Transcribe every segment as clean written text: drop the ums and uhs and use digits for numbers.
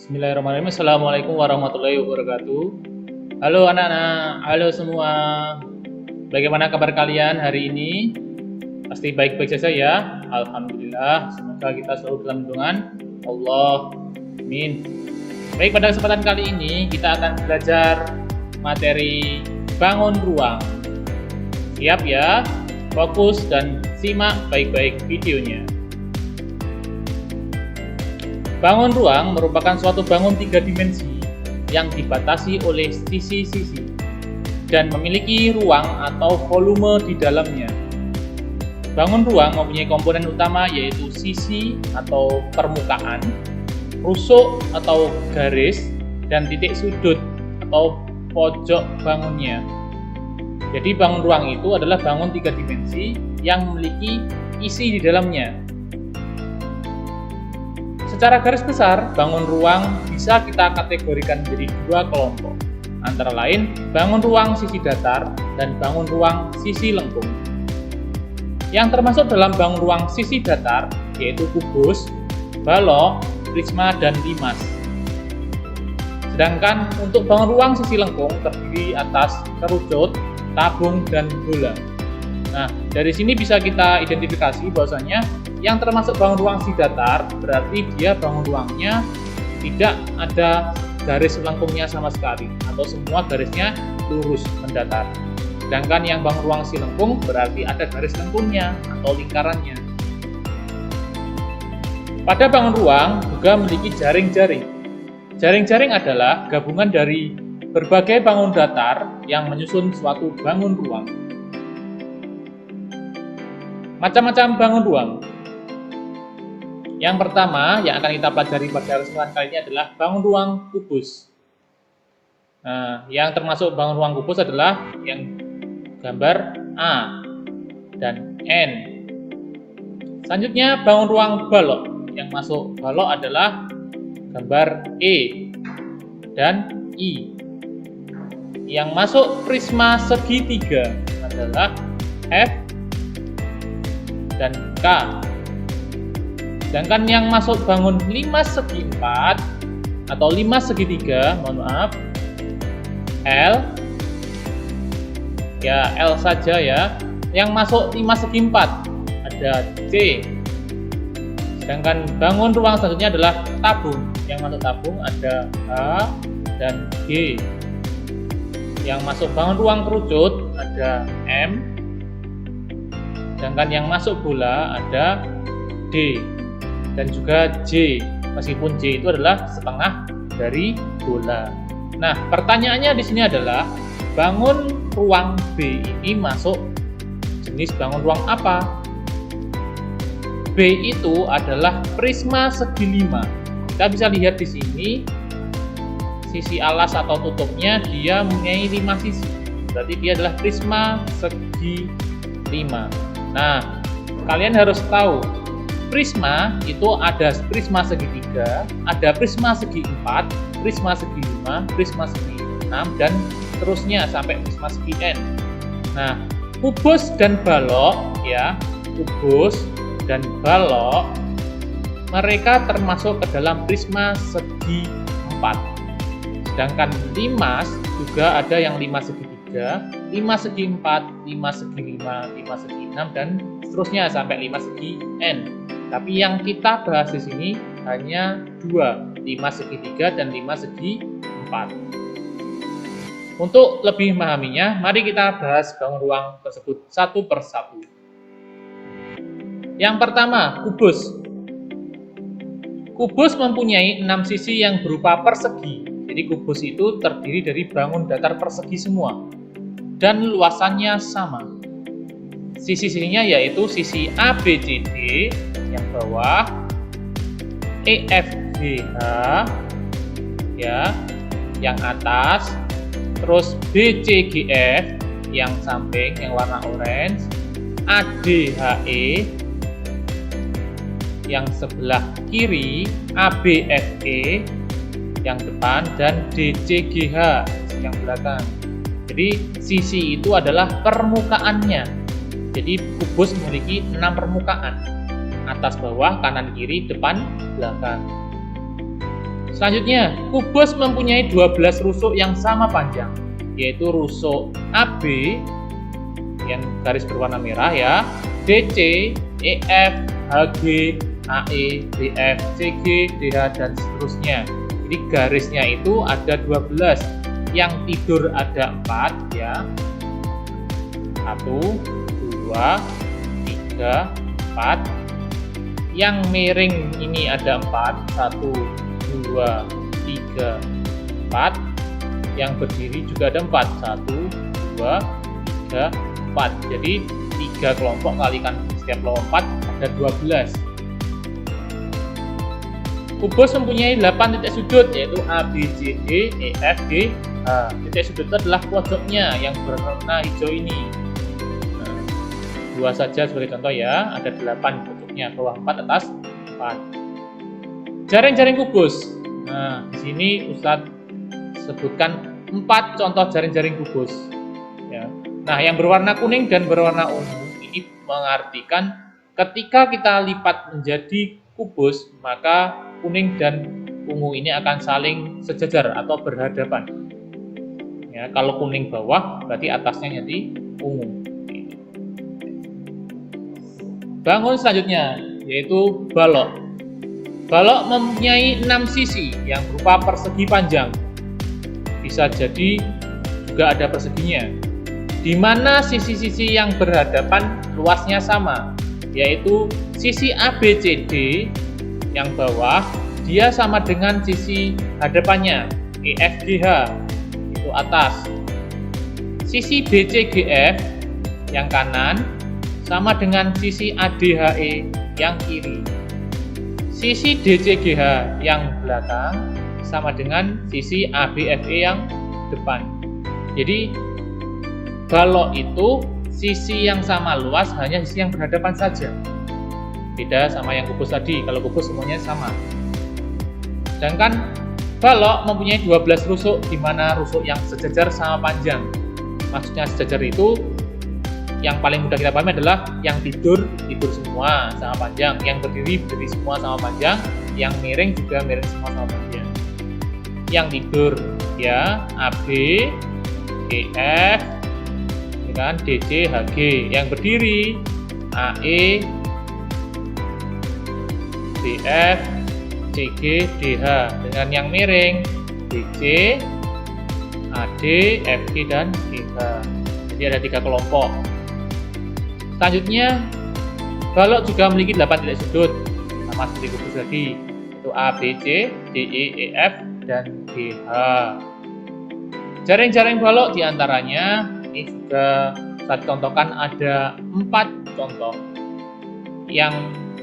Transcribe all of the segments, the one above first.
Bismillahirrahmanirrahim. Assalamualaikum warahmatullahi wabarakatuh. Halo anak-anak, halo semua. Bagaimana kabar kalian hari ini? Pasti baik-baik saja ya. Alhamdulillah. Semoga kita selalu dalam lindungan Allah. Amin. Baik, pada kesempatan kali ini kita akan belajar materi bangun ruang. Siap ya? Fokus dan simak baik-baik videonya. Bangun ruang merupakan suatu bangun tiga dimensi yang dibatasi oleh sisi-sisi dan memiliki ruang atau volume di dalamnya. Bangun ruang mempunyai komponen utama yaitu sisi atau permukaan, rusuk atau garis, dan titik sudut atau pojok bangunnya. Jadi bangun ruang itu adalah bangun tiga dimensi yang memiliki isi di dalamnya. Secara garis besar, bangun ruang bisa kita kategorikan menjadi dua kelompok, antara lain bangun ruang sisi datar dan bangun ruang sisi lengkung. Yang termasuk dalam bangun ruang sisi datar yaitu kubus, balok, prisma, dan limas. Sedangkan untuk bangun ruang sisi lengkung terdiri atas kerucut, tabung, dan bola. Nah, dari sini bisa kita identifikasi bahwasanya yang termasuk bangun ruang sisi datar berarti dia bangun ruangnya tidak ada garis lengkungnya sama sekali atau semua garisnya lurus mendatar. Sedangkan yang bangun ruang sisi lengkung berarti ada garis lengkungnya atau lingkarannya. Pada bangun ruang juga memiliki jaring-jaring. Jaring-jaring adalah gabungan dari berbagai bangun datar yang menyusun suatu bangun ruang. Macam-macam bangun ruang. Yang pertama yang akan kita pelajari pada kesempatan kali ini adalah bangun ruang kubus. Nah, yang termasuk bangun ruang kubus adalah yang gambar A dan N. Selanjutnya bangun ruang balok. Yang masuk balok adalah gambar E dan I. Yang masuk prisma segitiga adalah F dan K. Sedangkan yang masuk bangun limas segi 4 atau limas segitiga, mohon maaf, L, ya L saja ya. Yang masuk limas segi 4 ada C. Sedangkan bangun ruang selanjutnya adalah tabung. Yang masuk tabung ada H dan G. Yang masuk bangun ruang kerucut ada M. Sedangkan yang masuk bola ada D dan juga J, meskipun J itu adalah setengah dari bola. Nah, pertanyaannya di sini adalah bangun ruang B ini masuk jenis bangun ruang apa? B itu adalah prisma segi 5. Kita bisa lihat di sini sisi alas atau tutupnya dia mempunyai 5 sisi. Berarti dia adalah prisma segi 5. Nah, kalian harus tahu prisma itu ada prisma segitiga, ada prisma segi 4, prisma segi 5, prisma segi 6, dan seterusnya sampai prisma segi N. Nah, kubus dan balok ya, kubus dan balok mereka termasuk ke dalam prisma segi 4. Sedangkan limas juga ada yang 5 segi 3, 5 segi 4, 5 segi 5, 5 segi 6, dan seterusnya sampai 5 segi N. Tapi yang kita bahas di sini hanya 2, 5 segi 3 dan 5 segi 4. Untuk lebih memahaminya, mari kita bahas bangun ruang tersebut satu persatu. Yang pertama, kubus. Kubus mempunyai 6 sisi yang berupa persegi. Jadi kubus itu terdiri dari bangun datar persegi semua dan luasannya sama. Sisi-sisinya yaitu sisi ABCD yang bawah, EFGH ya, yang atas, terus BCGF yang samping yang warna orange, ADHE yang sebelah kiri, ABFE yang depan, dan DCGH yang belakang. Jadi sisi itu adalah permukaannya. Jadi kubus memiliki 6 permukaan, atas, bawah, kanan, kiri, depan, belakang. Selanjutnya, kubus mempunyai 12 rusuk yang sama panjang, yaitu rusuk AB yang garis berwarna merah ya, DC, EF, HG, AE, BF, CG, DH, dan seterusnya. Jadi garisnya itu ada 12, yang tidur ada 4 ya. 1, 2, 3, 4. Yang miring ini ada 4, 1, 2, 3, 4. Yang berdiri juga ada 4, 1, 2, 3, 4. Jadi 3 kelompok kalikan setiap kelompok 4 ada 12. Kubus mempunyai 8 titik sudut, yaitu A, B, C, D, E, F, G, H. Titik sudut itu adalah pojoknya yang berwarna hijau ini. Nah, 2 saja sebagai contoh ya, ada 8 pojoknya, bawah 4, atas 4. Jaring-jaring kubus. Nah, di sini Ustadz sebutkan 4 contoh jaring-jaring kubus. Ya. Nah, yang berwarna kuning dan berwarna ungu ini mengartikan ketika kita lipat menjadi kubus, maka kuning dan ungu ini akan saling sejajar atau berhadapan. Ya, kalau kuning bawah, berarti atasnya jadi ungu. Bangun selanjutnya, yaitu balok. Balok mempunyai 6 sisi yang berupa persegi panjang. Bisa jadi juga ada perseginya, di mana sisi-sisi yang berhadapan luasnya sama, yaitu sisi ABCD yang bawah dia sama dengan sisi hadapannya EFGH itu atas. Sisi BCGF yang kanan sama dengan sisi ADHE yang kiri. Sisi DCGH yang belakang sama dengan sisi ABFE yang depan. Jadi balok itu sisi yang sama luas, hanya sisi yang berhadapan saja. Beda sama yang kubus tadi, kalau kubus semuanya sama. Sedangkan balok mempunyai 12 rusuk, di mana rusuk yang sejajar sama panjang. Maksudnya sejajar itu yang paling mudah kita pahami adalah yang tidur semua sama panjang, yang berdiri semua sama panjang, yang miring juga miring semua sama panjang. Yang tidur ya AB, EF, dengan DC, HG. Yang berdiri AE, BF, CG, DH. Dengan yang miring DC, AD, FG, dan GH. Jadi ada 3 kelompok. Selanjutnya, balok juga memiliki 8 titik sudut, sama seperti kubus lagi, yaitu A, B, C, D, E, E, F, dan GH. Jaring-jaring balok diantaranya ini juga saya contohkan ada 4 contoh. Yang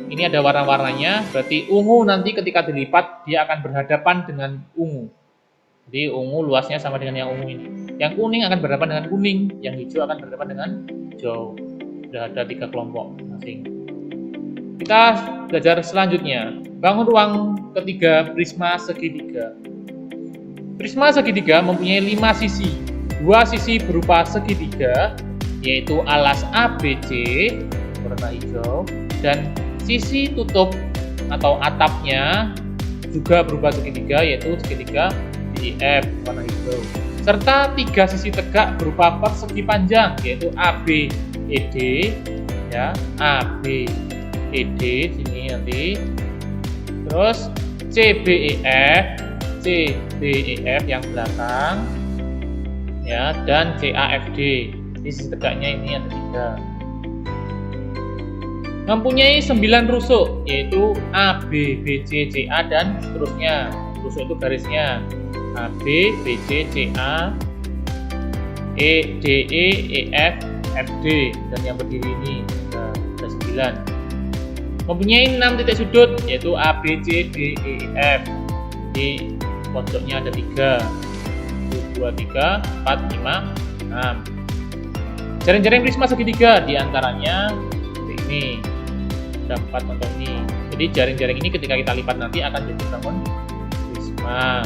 ini ada warna-warnanya, berarti ungu nanti ketika dilipat dia akan berhadapan dengan ungu. Jadi ungu luasnya sama dengan yang ungu ini. Yang kuning akan berhadapan dengan kuning, yang hijau akan berhadapan dengan hijau. Sudah ada 3 kelompok masing. Kita belajar selanjutnya. Bangun ruang ketiga prisma segitiga. Prisma segitiga mempunyai 5 sisi. 2 sisi berupa segitiga, yaitu alas ABC warna hijau, dan sisi tutup atau atapnya juga berupa segitiga, yaitu segitiga DEF warna hijau, serta 3 sisi tegak berupa persegi panjang, yaitu ABED ya, ABED sini nanti, terus CBEF, CBEF yang belakang ya, dan CAFD. Di sisi tegaknya ini ada 3. Mempunyai 9 rusuk, yaitu A, B, B, C, C, A, dan seterusnya. Rusuk itu garisnya A, B, B, C, C, A, E, D, E, E, F, F, D, dan yang berdiri ini ada 9. Mempunyai 6 titik sudut, yaitu A, B, C, D, E, F. Di pojoknya ada 3, 2, 3, 4, 5, 6. Jaring-jaring prisma segitiga diantaranya seperti ini. Ada 4 contoh ini. Jadi jaring-jaring ini ketika kita lipat nanti akan jadi bangun prisma.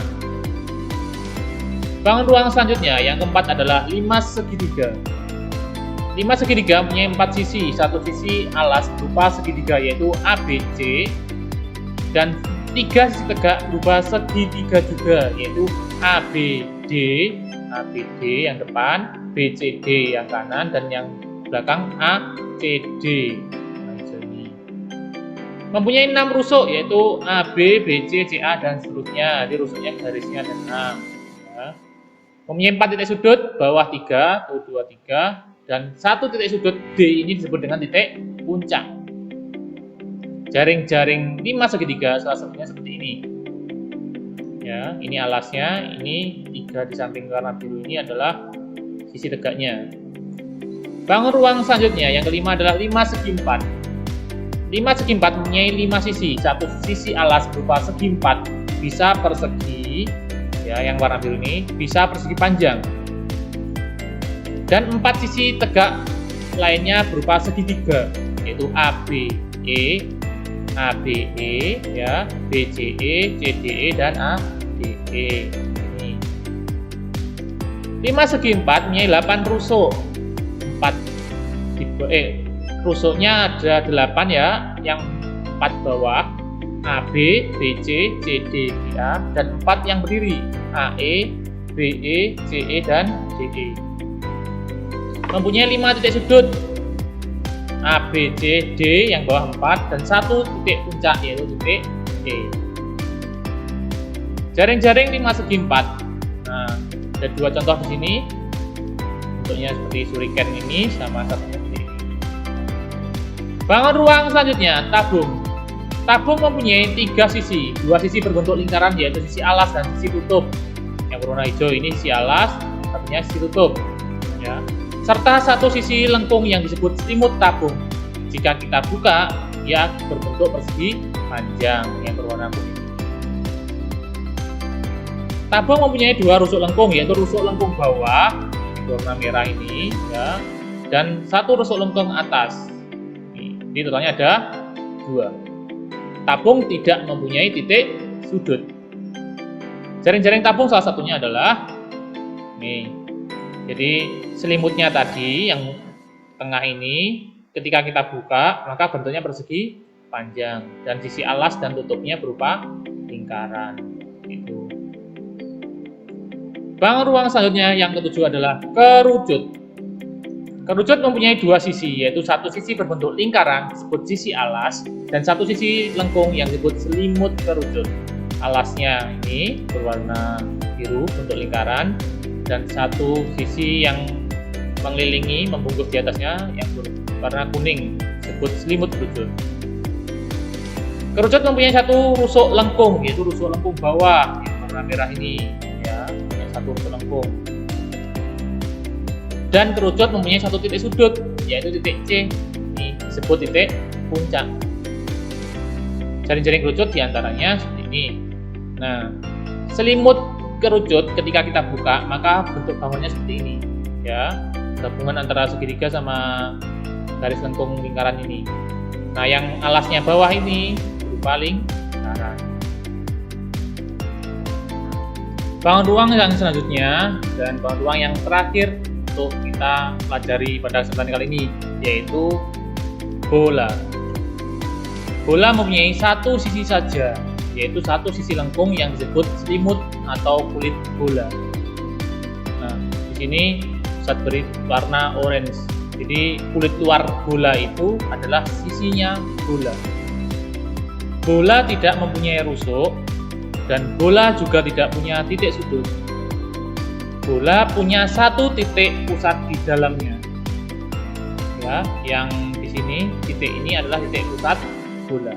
Bangun ruang selanjutnya yang keempat adalah 5 segitiga. 5 segitiga mempunyai 4 sisi. Satu sisi alas berupa segitiga, yaitu ABC, dan tiga sisi tegak berupa segitiga juga, yaitu ABD yang depan, BCD yang kanan, dan yang belakang ACD. Mempunyai 6 rusuk, yaitu AB, BC, CA, dan seterusnya. Jadi rusuknya garisnya ada 6. Ya. Mempunyai 4 titik sudut, bawah 3, 2, 3, dan 1 titik sudut D ini disebut dengan titik puncak. Jaring-jaring 5 segitiga salah satunya seperti ini. Ya, ini alasnya, ini 3 di samping warna biru ini adalah sisi tegaknya. Bangun ruang selanjutnya, yang kelima adalah 5 segi 4. 5 segi 4 mempunyai 5 sisi. Satu sisi alas berupa segi 4 bisa persegi, ya, yang warna biru ini bisa persegi panjang. Dan 4 sisi tegak lainnya berupa segitiga, yaitu ABE, ya, BCE, CDE, dan ADE. Ini 5 segi 4 mempunyai 8 rusuk. 4 tipe rusuknya ada 8 ya, yang 4 bawah AB, BC, CD, A, dan 4 yang berdiri AE, BE, CE, dan DE. Mempunyai 5 titik sudut ABCD yang bawah 4 dan 1 titik puncak yaitu titik E. Jaring-jaring 5 segi 4. Nah, ada 2 contoh di sini. Bentuknya seperti shuriken ini sama satunya seperti ini. Bangun ruang selanjutnya, tabung. Tabung mempunyai 3 sisi, 2 sisi berbentuk lingkaran yaitu sisi alas dan sisi tutup. Yang berwarna hijau ini sisi alas, satunya sisi tutup. Ya. Serta 1 sisi lengkung yang disebut selimut tabung. Jika kita buka, ia berbentuk persegi panjang yang berwarna kuning. Tabung mempunyai 2 rusuk lengkung, yaitu rusuk lengkung bawah berwarna merah ini, ya, dan 1 rusuk lengkung atas. Jadi totalnya ada 2. Tabung tidak mempunyai titik sudut. Jaring-jaring tabung salah satunya adalah ini. Jadi selimutnya tadi yang tengah ini ketika kita buka maka bentuknya persegi panjang dan sisi alas dan tutupnya berupa lingkaran. Itu. Bangun ruang selanjutnya yang ketujuh adalah kerucut. Kerucut mempunyai 2 sisi, yaitu 1 sisi berbentuk lingkaran disebut sisi alas dan 1 sisi lengkung yang disebut selimut kerucut. Alasnya ini berwarna biru bentuk lingkaran dan 1 sisi yang mengelilingi membungkus di atasnya yang berwarna kuning disebut selimut kerucut. Kerucut mempunyai 1 rusuk lengkung, yaitu rusuk lengkung bawah yang warna merah ini, ya, yang 1 rusuk lengkung. Dan kerucut mempunyai 1 titik sudut, yaitu titik C, ini disebut titik puncak. Jaring-jaring kerucut diantaranya seperti ini. Nah, selimut kerucut ketika kita buka maka bentuk bawahnya seperti ini, ya, gabungan antara segitiga sama garis lengkung lingkaran ini. Nah, yang alasnya bawah ini berupa lingkaran. Bangun ruang yang selanjutnya dan bangun ruang yang terakhir untuk kita pelajari pada kesempatan kali ini yaitu bola. Bola mempunyai 1 sisi saja, yaitu 1 sisi lengkung yang disebut selimut atau kulit bola. Nah, di sini Ustaz beri warna orange. Jadi kulit luar bola itu adalah sisinya bola. Bola tidak mempunyai rusuk dan bola juga tidak punya titik sudut. Bola punya 1 titik pusat di dalamnya. Ya, yang di sini titik ini adalah titik pusat bola.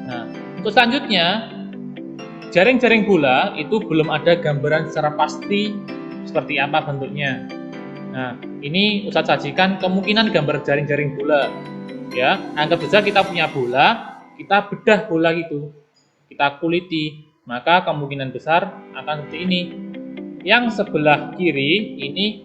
Nah, untuk selanjutnya jaring-jaring bola itu belum ada gambaran secara pasti seperti apa bentuknya. Nah, ini Ustaz sajikan kemungkinan gambar jaring-jaring bola. Ya, anggap saja kita punya bola, kita bedah bola gitu, kita kuliti, maka kemungkinan besar akan seperti ini. Yang sebelah kiri ini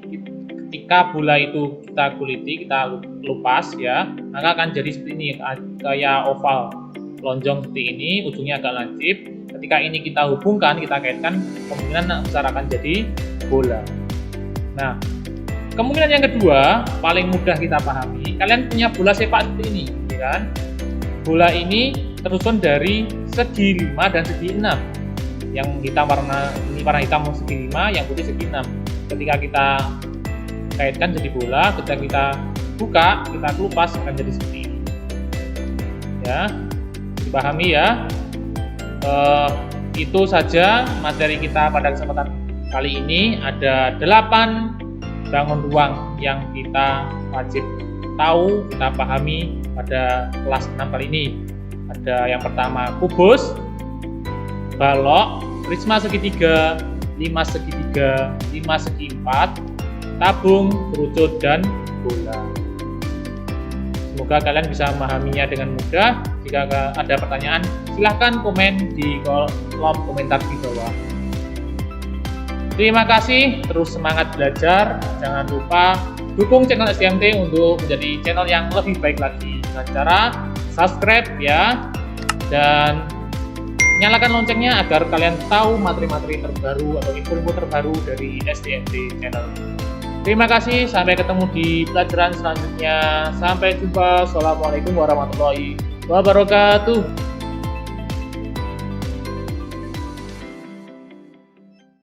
ketika bola itu kita kuliti, kita lupas, ya, maka akan jadi seperti ini, kayak oval, lonjong seperti ini, ujungnya agak lancip. Ketika ini kita hubungkan, kita kaitkan, kemungkinan besar akan jadi bola. Nah, kemungkinan yang kedua paling mudah kita pahami. Kalian punya bola sepak seperti ini, ya kan? Bola ini tersusun dari segi 5 dan segi 6. Yang hitam warna hitam segi 5, yang putih segi 6. Ketika kita kaitkan jadi bola, ketika kita buka, kita kelupas akan jadi seperti ini. Ya, dipahami ya. Itu saja materi kita pada kesempatan kali ini. Ada 8 bangun ruang yang kita wajib tahu, kita pahami pada kelas 6 kali ini. Ada yang pertama kubus, balok, prisma segitiga, 5 segitiga, 5 segi 4, tabung, kerucut, dan bola. Semoga kalian bisa memahaminya dengan mudah. Jika ada pertanyaan, silahkan komen di kolom komentar di bawah. Terima kasih, terus semangat belajar. Jangan lupa dukung channel SDMT untuk menjadi channel yang lebih baik lagi dengan cara subscribe ya, dan nyalakan loncengnya agar kalian tahu materi-materi terbaru atau info terbaru dari SDMT channel. Terima kasih, sampai ketemu di pelajaran selanjutnya. Sampai jumpa. Assalamualaikum warahmatullahi wabarakatuh.